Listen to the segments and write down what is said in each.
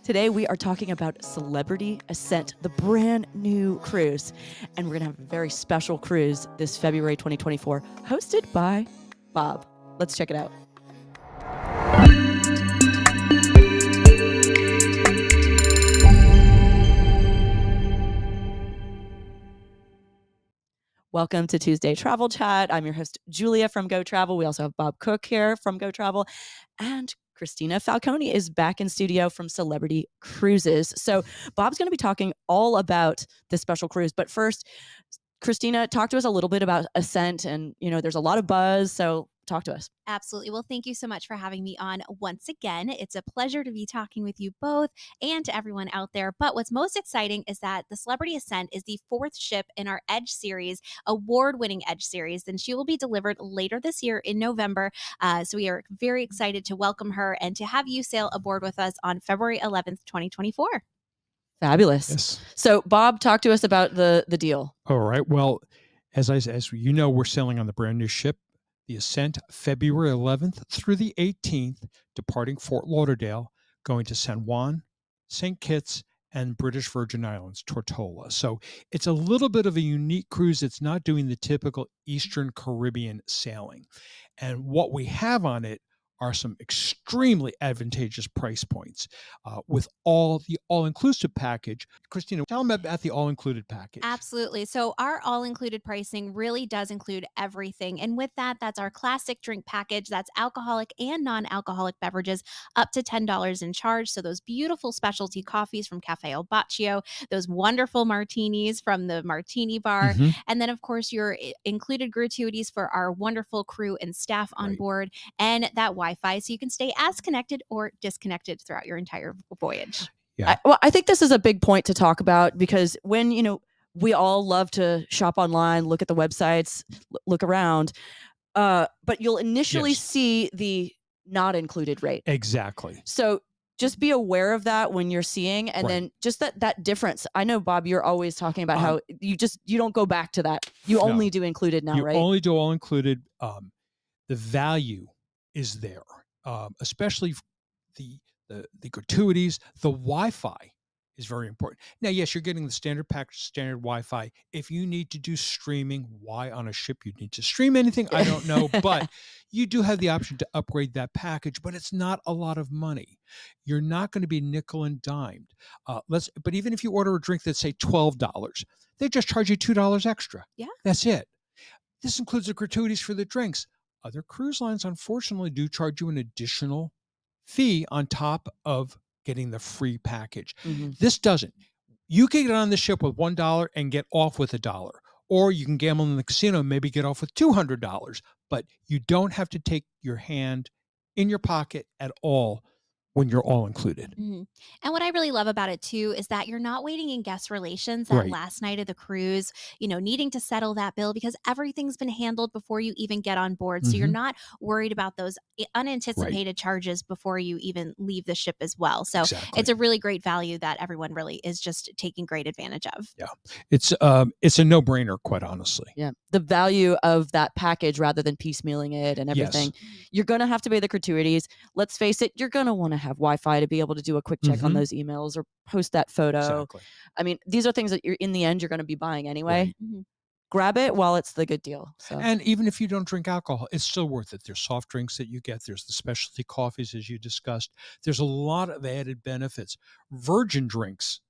Today we are talking about Celebrity Ascent, the brand new cruise. And we're going to have a very special cruise this February 2024, hosted by Bob. Let's check it out. Welcome to Tuesday Travel Chat. I'm your host, Julia from Go Travel. We also have Bob Cook here from Go Travel. And Christina Falcone is back in studio from Celebrity Cruises. So Bob's going to be talking all about this special cruise. But first, Christina, talk to us a little bit about Ascent. And, there's a lot of buzz. So talk to us. Absolutely. Well, thank you so much for having me on once again. It's a pleasure to be talking with you both and to everyone out there. But what's most exciting is that the Celebrity Ascent is the fourth ship in our Edge series, award-winning Edge series, and she will be delivered later this year in November. So we are very excited to welcome her and to have you sail aboard with us on February 11th, 2024. Fabulous. Yes. So Bob, talk to us about the deal. All right. Well, as you know, we're sailing on the brand new ship, the Ascent, February 11th through the 18th, departing Fort Lauderdale, going to San Juan, St. Kitts, and British Virgin Islands, Tortola. So it's a little bit of a unique cruise. It's not doing the typical Eastern Caribbean sailing. And what we have on it are some extremely advantageous price points with the all-inclusive package. Christina, tell them about the all-included package. Absolutely. So our all-included pricing really does include everything. And with that, that's our classic drink package. That's alcoholic and non-alcoholic beverages up to $10 in charge. So those beautiful specialty coffees from Cafe El Baccio, those wonderful martinis from the Martini Bar. Mhm. And then, of course, your included gratuities for our wonderful crew and staff on Right. board, and that Wi-Fi, so you can stay as connected or disconnected throughout your entire voyage. Yeah. I think this is a big point to talk about because when, we all love to shop online, look at the websites, look around, but you'll initially Yes. see the not included rate. Exactly. So just be aware of that when you're seeing, and Right. then just that difference. I know, Bob, you're always talking about how you don't go back to that. You No. only do included now, You right? only do all included. The value is there, especially the gratuities. The Wi-Fi is very important. Now, yes, you're getting the standard package, standard Wi-Fi. If you need to do streaming, why on a ship you need to stream anything, I don't know. But you do have the option to upgrade that package, but it's not a lot of money. You're not going to be nickel and dimed. But even if you order a drink that's, say, $12, they just charge you $2 extra. Yeah. That's it. This includes the gratuities for the drinks. Other cruise lines, unfortunately, do charge you an additional fee on top of getting the free package. Mhm. This doesn't. You can get on the ship with $1 and get off with $1, or you can gamble in the casino and maybe get off with $200. But you don't have to take your hand in your pocket at all when you're all included. Mhm. And what I really love about it too is that you're not waiting in guest relations that Right. last night of the cruise, needing to settle that bill because everything's been handled before you even get on board. So you're Mhm. not worried about those unanticipated charges before you even leave the ship as well. So Exactly. it's a really great value that everyone really is just taking great advantage of. Yeah. It's a no-brainer, quite honestly. Yeah. The value of that package rather than piecemealing it and everything. Yes. You're going to have to pay the gratuities. Let's face it, you're going to want to have Wi-Fi to be able to do a quick check on Mhm. those emails or post that photo. Exactly. I mean, these are things that in the end, you're going to be buying anyway. Right. Mhm. Grab it while it's the good deal. So And even if you don't drink alcohol, it's still worth it. There's soft drinks that you get. There's the specialty coffees, as you discussed. There's a lot of added benefits. Virgin drinks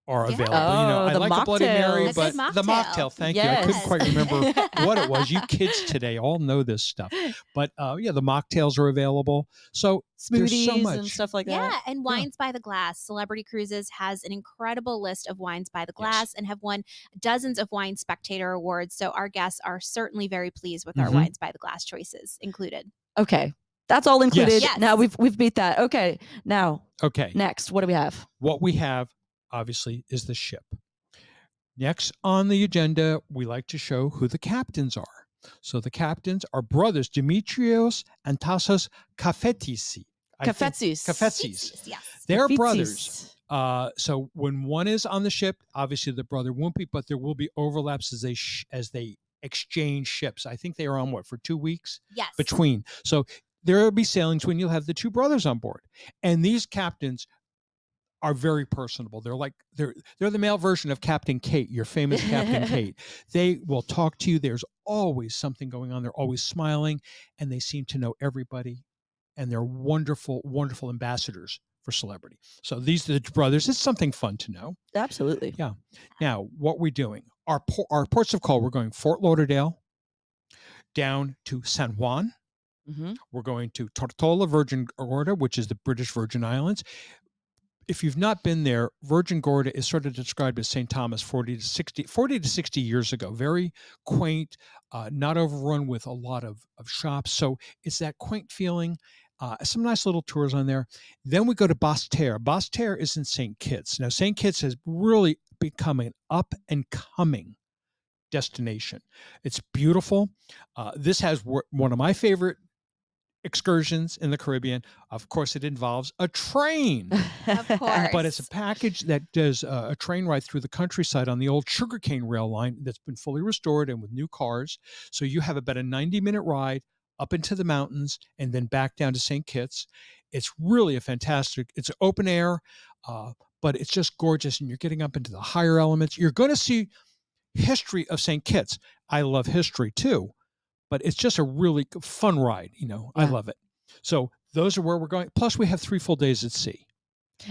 are Yeah. available. Oh, I the like the Bloody Mary, mocktails. A but good the mocktail. mocktail, thank you. I couldn't Yes. quite remember what it was. You kids today all know this stuff. But the mocktails are available. So there's so smoothies much. and stuff like Yeah, that. and Wines by the Glass. Celebrity Cruises has an incredible list of wines by the glass and have won dozens of wine spectator awards. So our guests are certainly very pleased with our Mhm. wines by the glass choices included. Okay. That's all included. Yes. Now we've beat that. Okay. Now, Okay. next, what do we have? What we have, obviously, is the ship. Next on the agenda, we like to show who the captains are. So the captains are brothers Dimitrios and Tasos Kafetzis. Kafetzis. Yes. They're Kafetzis. brothers. So when one is on the ship, obviously the brother won't be, but there will be overlaps as they exchange ships. I think they are on for 2 weeks Yes. between. So there will be sailings when you'll have the two brothers on board. And these captains are very personable. They're the male version of Captain Kate, your famous Captain Kate. They will talk to you. There's always something going on. They're always smiling, and they seem to know everybody. And they're wonderful, wonderful ambassadors for celebrity. So these are the brothers. It's something fun to know. Absolutely. Yeah. Now, what we're doing, our ports of call, we're going Fort Lauderdale down to San Juan. Mm-hmm. We're going to Tortola, Virgin Gorda, which is the British Virgin Islands. If you've not been there, Virgin Gorda is sort of described as St. Thomas 40 to 60 years ago. Very quaint, not overrun with a lot of shops. So it's that quaint feeling. Some nice little tours on there. Then we go to Basse-Terre. Basse-Terre is in St. Kitts. Now, St. Kitts has really become an up-and-coming destination. It's beautiful. This has one of my favorite excursions in the Caribbean. Of course, it involves a train. Of course. But it's a package that does a train ride through the countryside on the old sugarcane rail line that's been fully restored and with new cars. So you have about a 90-minute ride up into the mountains and then back down to St. Kitts. It's really it's open air, but it's just gorgeous. And you're getting up into the higher elements. You're going to see history of St. Kitts. I love history too, but it's just a really fun ride. I love it. So those are where we're going. Plus, we have 3 full days at sea,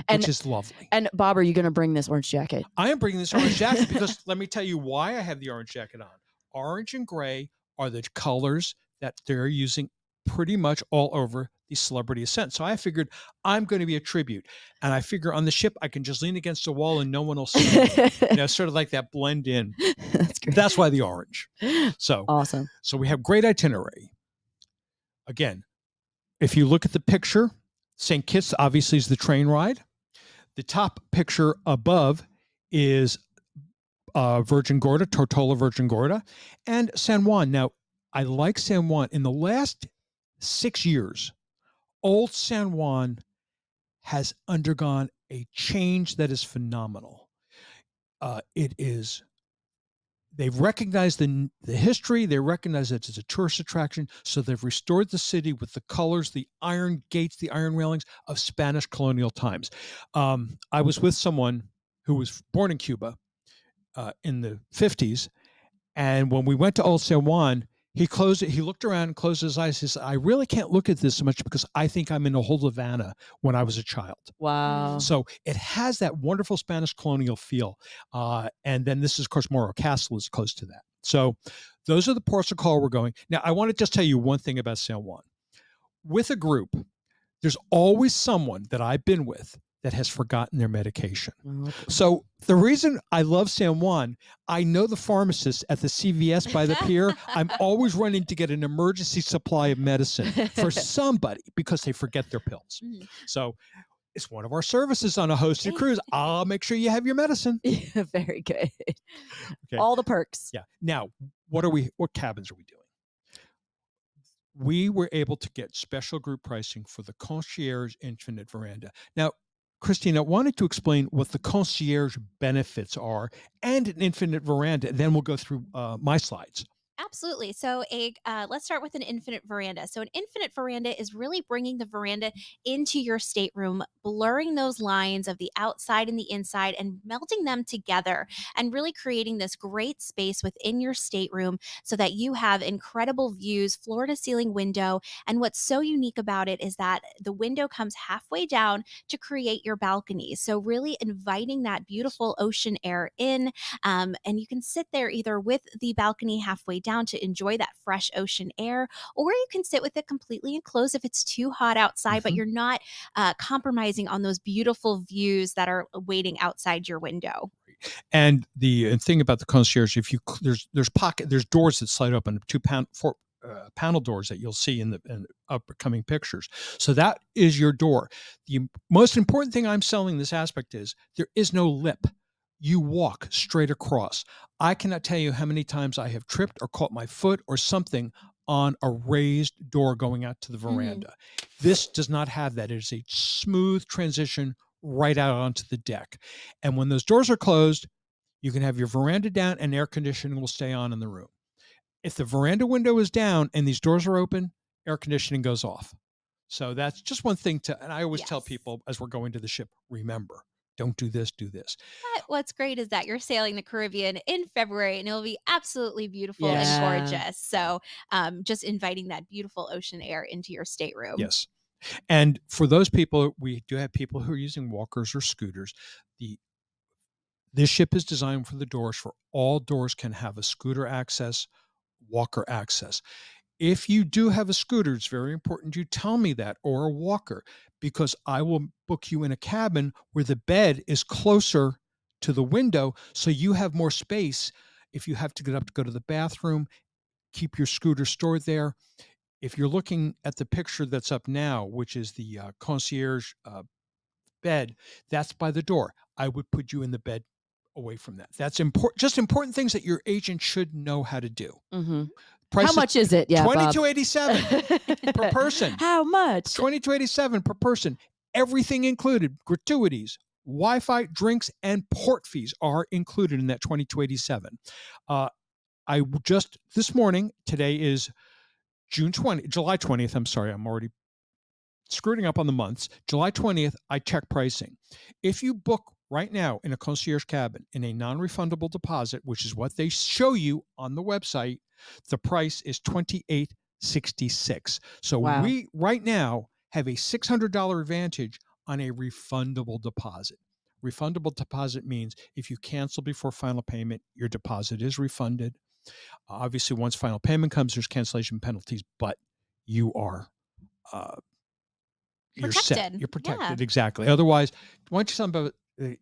which is lovely. And Bob, are you going to bring this orange jacket? I am bringing this orange jacket because let me tell you why I have the orange jacket on. Orange and gray are the colors that they're using pretty much all over the Celebrity Ascent. So I figured I'm going to be a tribute. And I figure on the ship, I can just lean against the wall and no one will see me. Sort of like that blend in. That's great. That's why the orange. So awesome. So we have great itinerary. Again, if you look at the picture, St. Kitts obviously is the train ride. The top picture above is Virgin Gorda, Tortola, Virgin Gorda, and San Juan. Now, I like San Juan. In the last 6 years, Old San Juan has undergone a change that is phenomenal. They've recognized the history. They recognize that it's a tourist attraction. So they've restored the city with the colors, the iron gates, the iron railings of Spanish colonial times. I was with someone who was born in Cuba in the 50s. And when we went to Old San Juan, he closed it. He looked around and closed his eyes. He said, I really can't look at this so much because I think I'm in a whole Havana when I was a child. Wow. So it has that wonderful Spanish colonial feel. And then this is, of course, Morro Castle is close to that. So those are the ports of call we're going. Now, I want to just tell you one thing about San Juan. With a group, there's always someone that I've been with that has forgotten their medication. Okay. So the reason I love San Juan, I know the pharmacist at the CVS by the pier. I'm always running to get an emergency supply of medicine for somebody because they forget their pills. Mm. So it's one of our services on a hosted cruise. I'll make sure you have your medicine. Yeah, very good. Okay. All the perks. Yeah. Now, what cabins are we doing? We were able to get special group pricing for the Concierge Infinite Veranda. Now, Christina, I wanted to explain what the concierge benefits are and an infinite veranda. Then we'll go through my slides. Absolutely. So let's start with an infinite veranda. So an infinite veranda is really bringing the veranda into your stateroom, blurring those lines of the outside and the inside and melting them together and really creating this great space within your stateroom so that you have incredible views, floor to ceiling window. And what's so unique about it is that the window comes halfway down to create your balcony. So really inviting that beautiful ocean air in. And you can sit there either with the balcony halfway down to enjoy that fresh ocean air, or you can sit with it completely enclosed if it's too hot outside, but you're not compromising on those beautiful views that are waiting outside your window. And the thing about the concierge, if you there's doors that slide open, panel doors that you'll see in the upcoming pictures. So that is your door. The most important thing I'm selling this aspect is there is no lip. You walk straight across. I cannot tell you how many times I have tripped or caught my foot or something on a raised door going out to the veranda. This does not have that. It is a smooth transition right out onto the deck. And when those doors are closed, you can have your veranda down and air conditioning will stay on in the room. If the veranda window is down and these doors are open, air conditioning goes off. So that's just one thing and I always tell people as we're going to the ship, remember, Don't do this, do this. But what's great is that you're sailing the Caribbean in February and it'll be absolutely beautiful and Yeah. gorgeous. So just inviting that beautiful ocean air into your stateroom. Yes. And for those people, we do have people who are using walkers or scooters. This ship is designed for the doors, for all doors can have a scooter access, walker access. If you do have a scooter, it's very important you tell me that, or a walker, because I will book you in a cabin where the bed is closer to the window so you have more space. If you have to get up to go to the bathroom, keep your scooter stored there. If you're looking at the picture that's up now, which is the concierge bed, that's by the door. I would put you in the bed away from that. That's important. Just important things that your agent should know how to do. Mm-hmm. Price How much is it? Yeah, Bob. $22.87 per person. How much? $22.87 per person. Everything included. Gratuities, Wi-Fi, drinks, and port fees are included in that $22.87. I just this morning. Today is July 20th. I'm sorry. I'm already screwing up on the months. July 20th, I check pricing. If you book right now in a concierge cabin in a non-refundable deposit, which is what they show you on the website, the price is $28.66. So Wow. we right now have a $600 advantage on a refundable deposit. Refundable deposit means if you cancel before final payment, your deposit is refunded. Obviously, once final payment comes, there's cancellation penalties, but you are you're set. Protected. You're protected. Yeah. Exactly. Otherwise, why don't you tell me about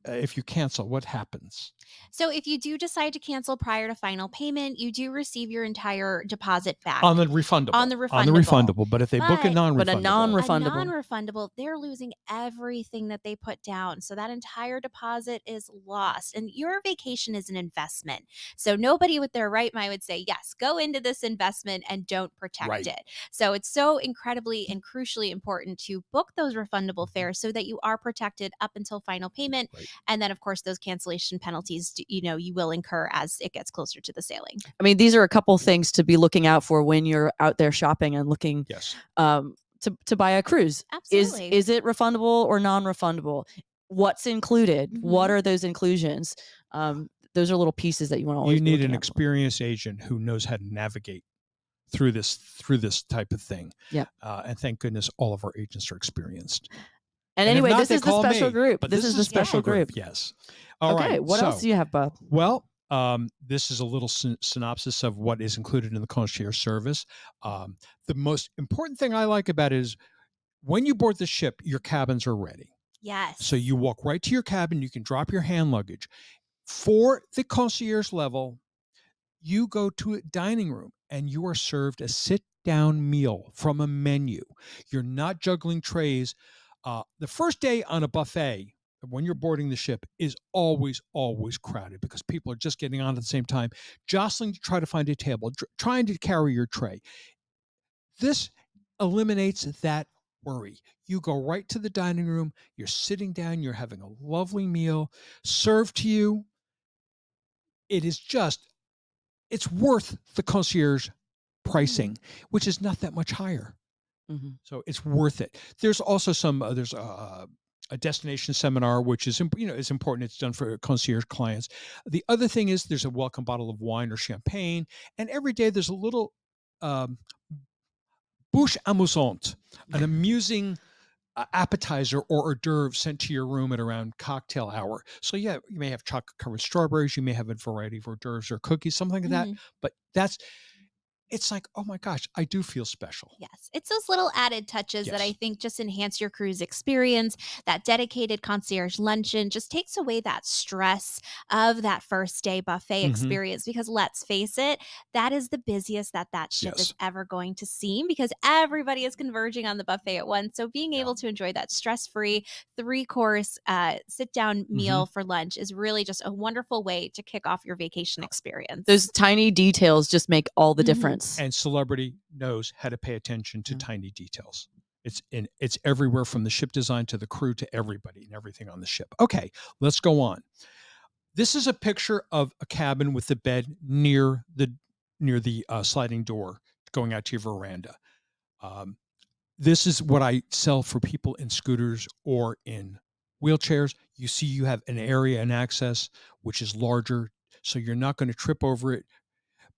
if you cancel, what happens? So if you do decide to cancel prior to final payment, you do receive your entire deposit back. On the refundable. On the On the refundable. refundable. But if they book a But- non-refundable. But a non-refundable. A non-refundable, they're losing everything that they put down. So that entire deposit is lost. And your vacation is an investment. So nobody with their right mind would say, yes, go into this investment and don't protect Right. it. So it's so incredibly and crucially important to book those refundable fares so that you are protected up until final payment. Right. And then, of course, those cancellation penalties, you will incur as it gets closer to the sailing. I mean, these are a couple things to be looking out for when you're out there shopping and looking Yes. to buy a cruise. Absolutely. Is it refundable or non-refundable? What's included? Mhm. What are those inclusions? Those are little pieces that you want to always You be need looking an out for. experienced agent who knows how to navigate through this type of thing. Yeah. And thank goodness all of our agents are experienced. And if anyway, not, this they is the call special me. group. But This is the special group. Yes. All Okay, right. what else do you have, Bob? Well, this is a little synopsis of what is included in the concierge service. The most important thing I like about it is when you board the ship, your cabins are ready. Yes. So you walk right to your cabin. You can drop your hand luggage. For the concierge level, you go to a dining room and you are served a sit-down meal from a menu. You're not juggling trays. The first day on a buffet, when you're boarding the ship, is always crowded because people are just getting on at the same time, jostling to try to find a table, trying to carry your tray. This eliminates that worry. You go right to the dining room, you're sitting down, you're having a lovely meal served to you. It's worth the concierge pricing, which is not that much higher. Mm-hmm. So it's worth it. There's also there's a destination seminar, which is is important. It's done for concierge clients. The other thing is there's a welcome bottle of wine or champagne, and every day there's a little bouche amusante, an amusing appetizer or hors d'oeuvre sent to your room at around cocktail hour. So yeah, you may have chocolate covered strawberries, you may have a variety of hors d'oeuvres or cookies, something like that. But it's like, oh my gosh, I do feel special. Yes. It's those little added touches that I think just enhance your cruise experience. That dedicated concierge luncheon just takes away that stress of that first day buffet experience, because let's face it, that is the busiest that ship is ever going to seem, because everybody is converging on the buffet at once. So being able to enjoy that stress-free 3-course sit-down meal for lunch is really just a wonderful way to kick off your vacation experience. Those tiny details just make all the difference. And Celebrity knows how to pay attention to tiny details. It's everywhere, from the ship design to the crew to everybody and everything on the ship. Okay, let's go on. This is a picture of a cabin with the bed near the sliding door going out to your veranda. This is what I sell for people in scooters or in wheelchairs. You see you have an area and access which is larger, so you're not going to trip over it.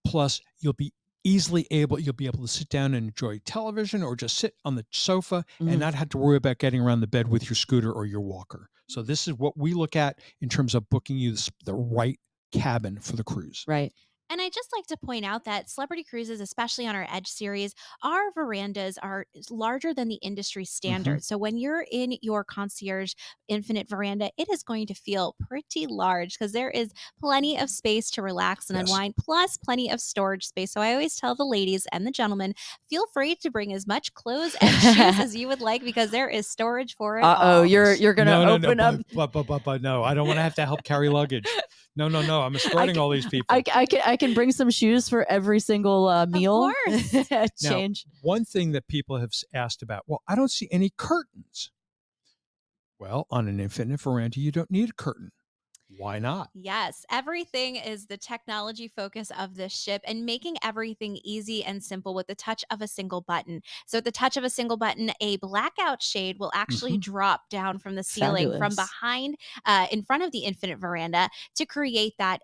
Plus, you'll be able to sit down and enjoy television or just sit on the sofa and not have to worry about getting around the bed with your scooter or your walker. So this is what we look at in terms of booking you the right cabin for the cruise. Right. And I just like to point out that Celebrity Cruises, especially on our Edge series, our verandas are larger than the industry standard. So when you're in your Concierge Infinite Veranda, it is going to feel pretty large because there is plenty of space to relax and Yes. unwind, plus plenty of storage space. So I always tell the ladies and the gentlemen, feel free to bring as much clothes and shoes as you would like because there is storage for it all. You're going to open up. But no, I don't want to have to help carry luggage. No. I'm escorting all these people. I can bring some shoes for every single meal. Of course. Change. Now, one thing that people have asked about, well, I don't see any curtains. Well, on an Infinite Veranda, you don't need a curtain. Why not? Yes, everything is the technology focus of this ship and making everything easy and simple with the touch of a single button. So at the touch of a single button, a blackout shade will actually drop down from the ceiling from Fabulous. behind in front of the Infinite Veranda to create that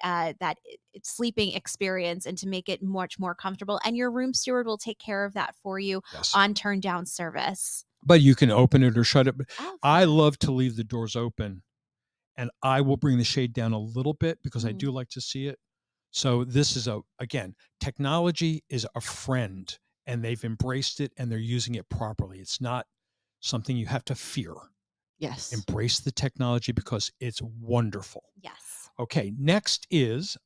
sleeping experience and to make it much more comfortable. And your room steward will take care of that for you on turn down service. But you can open it or shut it. Oh, I love to leave the doors open. And I will bring the shade down a little bit because I do like to see it. So this is again, technology is a friend and they've embraced it and they're using it properly. It's not something you have to fear. Yes. Embrace the technology because it's wonderful. Yes. Okay, next is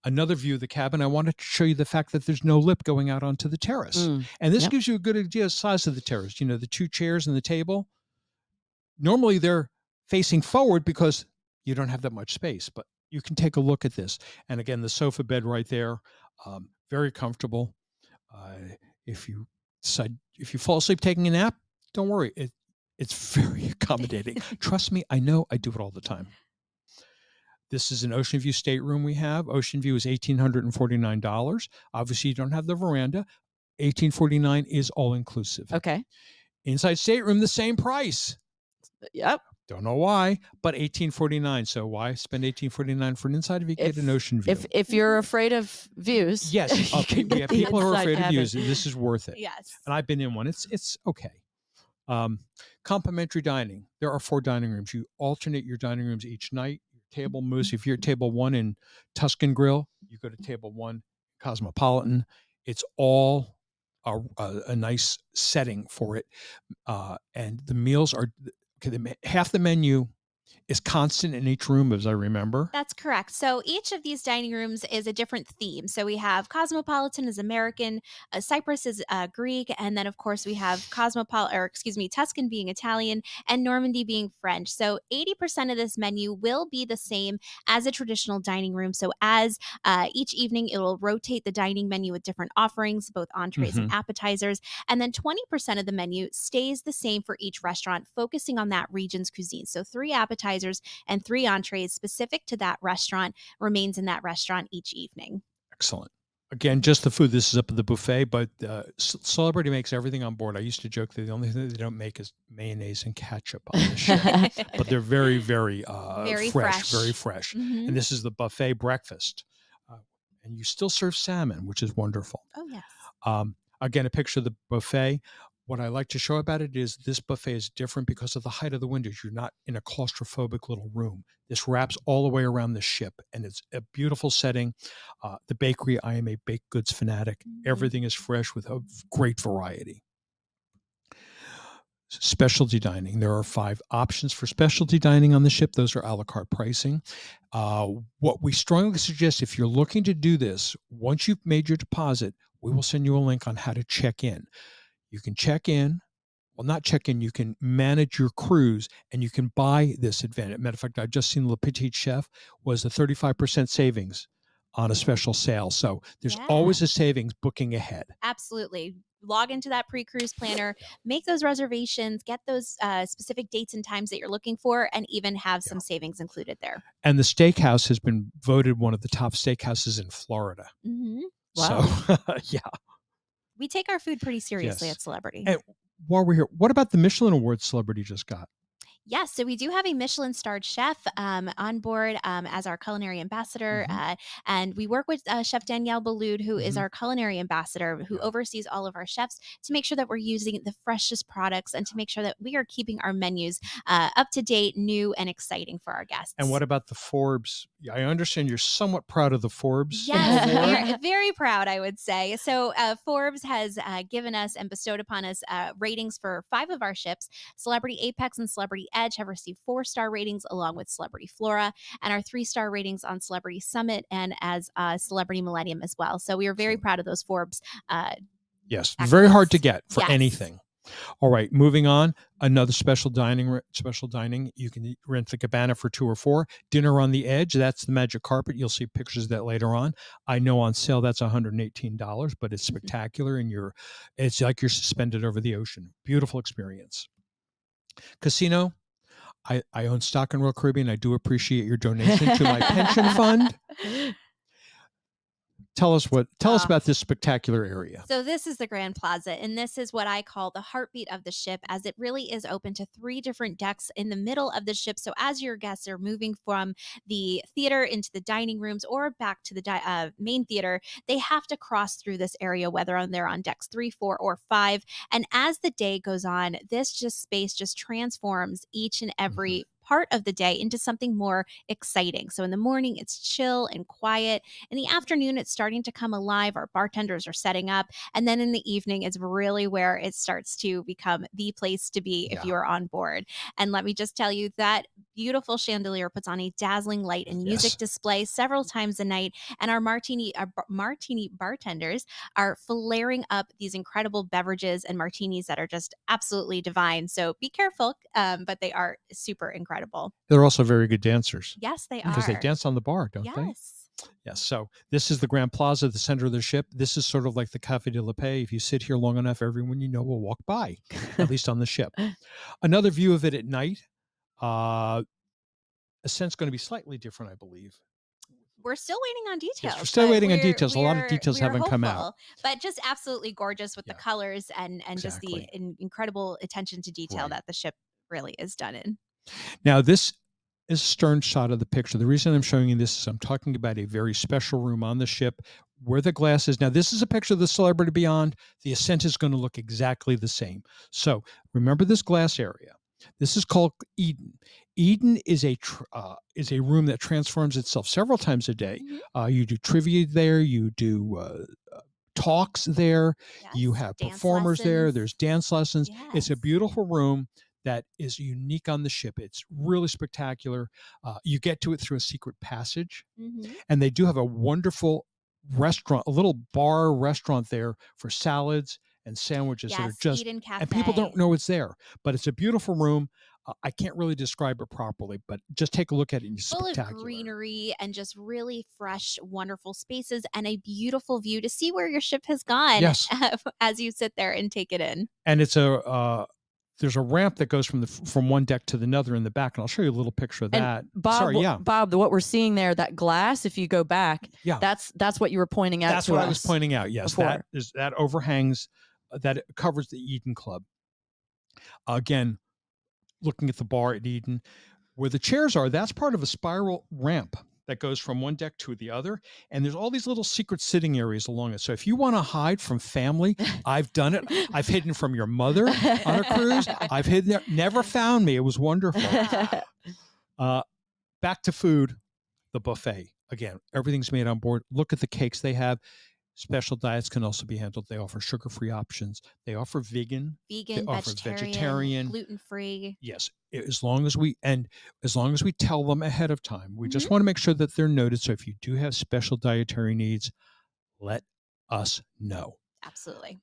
another view of the cabin. I wanted to show you the fact that there's no lip going out onto the terrace. And this gives you a good idea of the size of the terrace. You know, the two chairs and the table. Normally they're facing forward because you don't have that much space, but you can take a look at this. And again, the sofa bed right there, very comfortable. If you fall asleep taking a nap, don't worry. It's very accommodating. Trust me, I know, I do it all the time. This is an Ocean View stateroom we have. Ocean View is $1,849. Obviously, you don't have the veranda. $1,849 is all inclusive. Okay. Inside stateroom, the same price. Yep. Don't know why, but $1,849. So why spend $1,849 for an inside if you get an ocean view? If you're afraid of views, yes, okay, yeah, people who are afraid of views, this is worth it. Yes, and I've been in one. It's okay. Complimentary dining. There are 4 dining rooms. You alternate your dining rooms each night. Your table moves. If you're at table 1 in Tuscan Grill, you go to table 1 Cosmopolitan. It's all a nice setting for it, and the meals are. Half the menu is constant in each room, as I remember. That's correct. So each of these dining rooms is a different theme. So we have Cosmopolitan is American, Cyprus is Greek, and then of course we have Tuscan being Italian, and Normandy being French. So 80% of this menu will be the same as a traditional dining room. So as each evening, it will rotate the dining menu with different offerings, both entrees and appetizers, and then 20% of the menu stays the same for each restaurant, focusing on that region's cuisine. So 3 appetizers and 3 entrees specific to that restaurant remains in that restaurant each evening. Excellent. Again, just the food. This is up at the buffet, but Celebrity makes everything on board. I used to joke that the only thing they don't make is mayonnaise and ketchup on the ship, but they're very, very, very fresh, very fresh. And this is the buffet breakfast, and you still serve salmon, which is wonderful. Oh yes. Again, a picture of the buffet. What I like to show about it is this buffet is different because of the height of the windows. You're not in a claustrophobic little room. This wraps all the way around the ship, and it's a beautiful setting. The bakery, I am a baked goods fanatic. Everything is fresh with a great variety. Specialty dining. There are 5 options for specialty dining on the ship. Those are a la carte pricing. What we strongly suggest, if you're looking to do this, once you've made your deposit, we will send you a link on how to check in. You can check in, well, not check in, you can manage your cruise and you can buy this advantage. Matter of fact, I've just seen Le Petit Chef was a 35% savings on a special sale. So there's always a savings booking ahead. Absolutely. Log into that pre-cruise planner, make those reservations, get those specific dates and times that you're looking for, and even have some savings included there. And the steakhouse has been voted one of the top steakhouses in Florida. Wow. So, yeah. We take our food pretty seriously at Celebrity. And while we're here, what about the Michelin Award Celebrity just got? Yes, so we do have a Michelin-starred chef on board as our culinary ambassador, Hmm. and we work with Chef Danielle Balud, who is Hmm. our culinary ambassador, who Yeah. oversees all of our chefs to make sure that we're using the freshest products and to make sure that we are keeping our menus up to date, new, and exciting for our And guests. what about the Forbes? I understand you're somewhat proud of the Forbes Yes, award. very, very proud, I would say. So, Forbes has given us and bestowed upon us ratings for 5 of our ships. Celebrity Apex and Celebrity Edge have received 4-star ratings, along with Celebrity Flora, and our 3-star ratings on Celebrity Summit and as Celebrity Millennium as well. So, we are very Excellent. proud of those Forbes Yes, very hard to accolades. get for Yes. anything. All right, moving on. Another special dining. Special dining. You can rent the cabana for 2 or 4. Dinner on the edge. That's the magic carpet. You'll see pictures of that later on. I know on sale that's $118, but it's spectacular, and it's like you're suspended over the ocean. Beautiful experience. Casino. I own stock in Royal Caribbean. I do appreciate your donation to my pension fund. Tell us Ah, about this spectacular area. So this is the Grand Plaza, and this is what I call the heartbeat of the ship, as it really is open to 3 different decks in the middle of the ship. So as your guests are moving from the theater into the dining rooms or back to the main theater, they have to cross through this area, whether they're on decks 3, 4, or 5. And as the day goes on, this just space just transforms each and Mhm. every part of the day into something more exciting. So in the morning, it's chill and quiet. In the afternoon, it's starting to come alive. Our bartenders are setting up. And then in the evening, it's really where it starts to become the place to be if Yeah. you are on board. And let me just tell you that beautiful chandelier puts on a dazzling light and music Yes. display several times a night. And our martini bartenders are flaring up these incredible beverages and martinis that are just absolutely divine. So be careful, but they are super incredible. They're also very good dancers Yes, they because they are. dance on the bar, don't they? Yes. Yes. So this is the Grand Plaza, the center of the ship. This is sort of like the Cafe de la Paix. If you sit here long enough, everyone you know will walk by, at least on the ship. Another view of it at night. Uh, Ascent's going to be slightly different, I believe. We're still waiting on Yes, we're details, still but waiting on we're details. A lot of we're details we're haven't come out. hopeful. But just absolutely gorgeous with the Yeah, colors and just the exactly. incredible attention to detail Right. that the ship really is done in. Now, this is a stern shot of the picture. The reason I'm showing you this is I'm talking about a very special room on the ship where the glass is. Now, this is a picture of the Celebrity Beyond. The Ascent is going to look exactly the same. So remember this glass area. This is called Eden. Eden is is a room that transforms itself several times a day. Mhm. You do trivia there. You do talks there. You Yes, have dance performers there. lessons. There's dance lessons. It's a Yes. beautiful room that is unique on the ship. It's really spectacular. You get to it through a secret passage, Hmm. and they do have a wonderful restaurant, a little bar restaurant there for salads and sandwiches that are Yes, just, Eden and people don't Cafe. know it's there, but it's a beautiful room. I can't really describe it properly, but just take a look at it. It's Full of spectacular. greenery and just really fresh, wonderful spaces and a beautiful view to see where your ship has gone Yes, as you sit there and take it in. and there's a ramp that goes from one deck to the another in the back, and I'll show you a little picture of And that. Bob, Sorry, yeah, Bob, what we're seeing there, that glass, if you go back, yeah. that's what you were pointing out That's to what I was us pointing out. Yes, before. that overhangs, that covers the Eden Club. Again, looking at the bar at Eden, where the chairs are, that's part of a spiral ramp that goes from one deck to the other. And there's all these little secret sitting areas along it. So if you want to hide from family, I've done it. I've hidden from your mother on a cruise. I've hidden there, never found me. It was wonderful. Ah. Uh, Back to food, the buffet. Again, everything's made on board. Look at the cakes they have. Special diets can also be handled. They offer sugar-free options. They offer vegan. They Vegan, offer vegetarian, vegetarian. gluten-free. Yes, as long as we tell them ahead of time. We Mhm. just want to make sure that they're noted. So if you do have special dietary needs, let us know. Absolutely.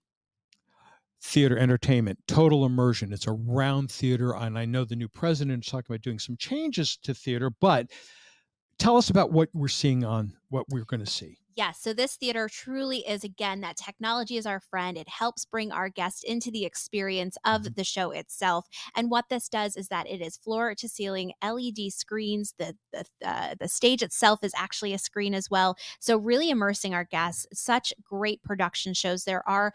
Theater entertainment, total immersion. It's a round theater, and I know the new president is talking about doing some changes to theater, but tell us about what we're seeing on what we're going to see. Yes, so this theater truly is, again, that technology is our friend. It helps bring our guests into the experience Mhm. of the show itself. And what this does is that it is floor to ceiling LED screens. The stage itself is actually a screen as well. So really immersing our guests. Such great production shows. There are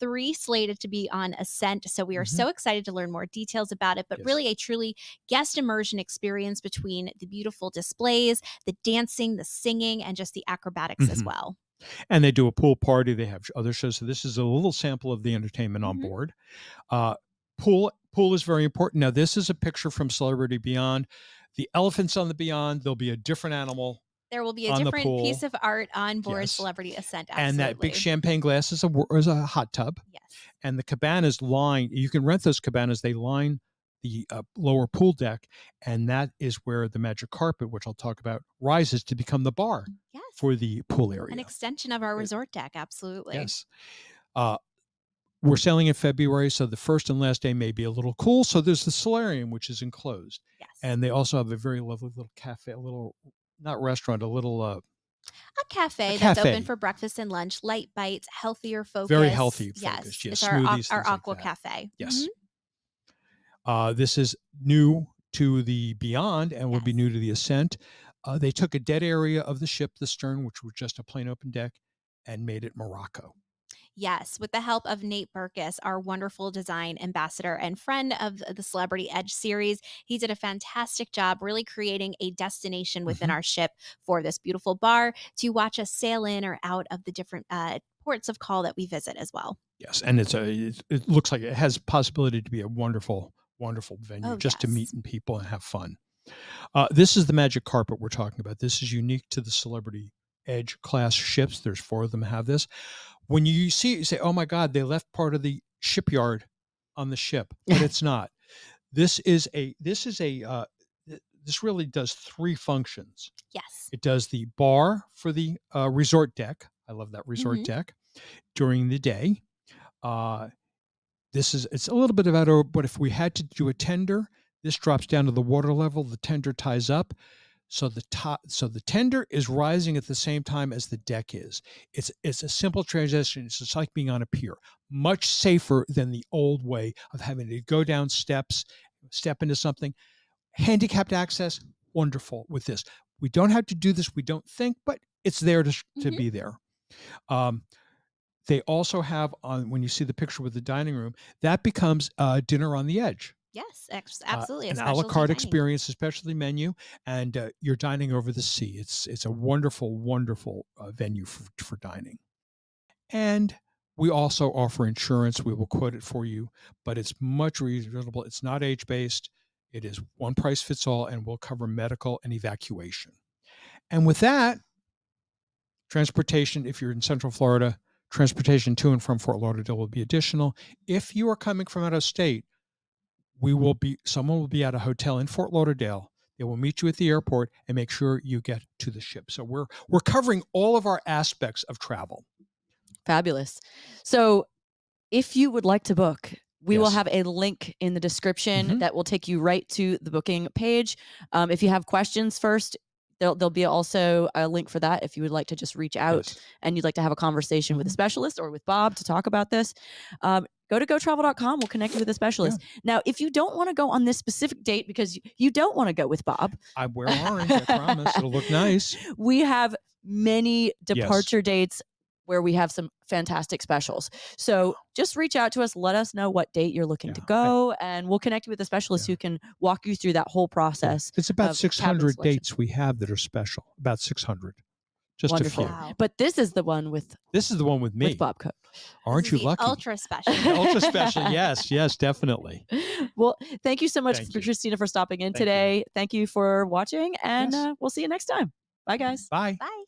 3 slated to be on Ascent. So we are Mhm. so excited to learn more details about it. But Yes. really a truly guest immersion experience between the beautiful displays, the dancing, the singing, and just the acrobatics as Mhm. well. And they do a pool party. They have other shows. So this is a little sample of the entertainment on Mhm. board. Uh, pool is very important. Now, this is a picture from Celebrity Beyond. The elephants on the Beyond. There'll be a different animal There will be a on the different piece pool. of art on board Yes, Celebrity Ascent, and that big absolutely. champagne glass is a hot tub, Yes. and the cabanas line. You can rent those cabanas. They line the lower pool deck, and that is where the magic carpet, which I'll talk about, rises to become the bar Yes. for the pool An area. extension of our It- resort deck, absolutely. yes. Uh, we're sailing in February, so the first and last day may be a little cool. So there's the solarium, which is enclosed, Yes. and they also have a very lovely little cafe, a little not restaurant, A a cafe that's open cafe, for breakfast and lunch, light bites, healthier very focus. healthy focused. Yes. Yes, It's our smoothies, our things like aqua that. cafe. Mhm. Yes. This is new to the Beyond and will be Yes. new to the Ascent. They took a dead area of the ship, the stern, which was just a plain open deck, and made it Morocco. Yes, with the help of Nate Burkus, our wonderful design ambassador and friend of the Celebrity Edge series. He did a fantastic job really creating a destination within Mhm. our ship for this beautiful bar to watch us sail in or out of the different ports of call that we visit as well. Yes, and it looks like it has possibility to be a wonderful, wonderful venue Oh, just to meet yes. people and have fun. This is the magic carpet we're talking about. This is unique to the Celebrity Edge class ships. There's 4 of them have this. When you see it, you say, "Oh my God, they left part of the shipyard on the ship," but it's not. This really does 3 functions. Yes. It does the bar for the resort deck. I love that resort Hmm. deck during the day. Uh, it's a little bit of out, but if we had to do a tender, this drops down to the water level. The tender ties up, so the tender is rising at the same time as the deck is. It's a simple transition. It's just like being on a pier, much safer than the old way of having to go down steps, step into something. Handicapped access, wonderful with this. We don't have to do this. We don't think, but it's there to Hmm. be there. Um, they also have on when you see the picture with the dining room, that becomes dinner on the edge, Yes, absolutely. A an a la specialty carte dining. experience, especially menu, and you're dining over the sea. It's a wonderful, wonderful venue for dining. And we also offer insurance. We will quote it for you, but it's much reasonable. It's not age based. It is one price fits all, and will cover medical and evacuation. And with that, transportation, if you're in Central Florida, transportation to and from Fort Lauderdale will be additional. If you are coming from out of state, someone will be at a hotel in Fort Lauderdale. They will meet you at the airport and make sure you get to the ship. So we're covering all of our aspects of travel. Fabulous. So if you would like to book, we will Yes. have a link in the description Mhm. that will take you right to the booking page. If you have questions first, there'll be also a link for that if you would like to just reach out Yes. and you'd like to have a conversation with a Mhm. specialist or with Bob to talk about this. Go to gotravel.com. We'll connect you with a Yeah. specialist. Now, if you don't want to go on this specific date because you don't want to go with Bob, I wear orange, I promise. It'll look nice. we have many Yes. departure dates where we have some fantastic specials. So just reach out to us. Let us know what date you're looking to Yeah. go, and we'll connect you with a specialist Yeah. who can walk you through that whole Yeah. process It's about of cabin 600 selection. dates we have that are special. About 600. Just a Wonderful. few. Wow. But this is the one with This is the one with me. Bob Cook. This Aren't is you the lucky? ultra special. Ultra special. Yes, yes, definitely. Well, thank you so much, Thank for you. Christina, for stopping in Thank you. today. Thank you for watching, and Yes. we'll see you next time. Bye, guys. Bye. Bye.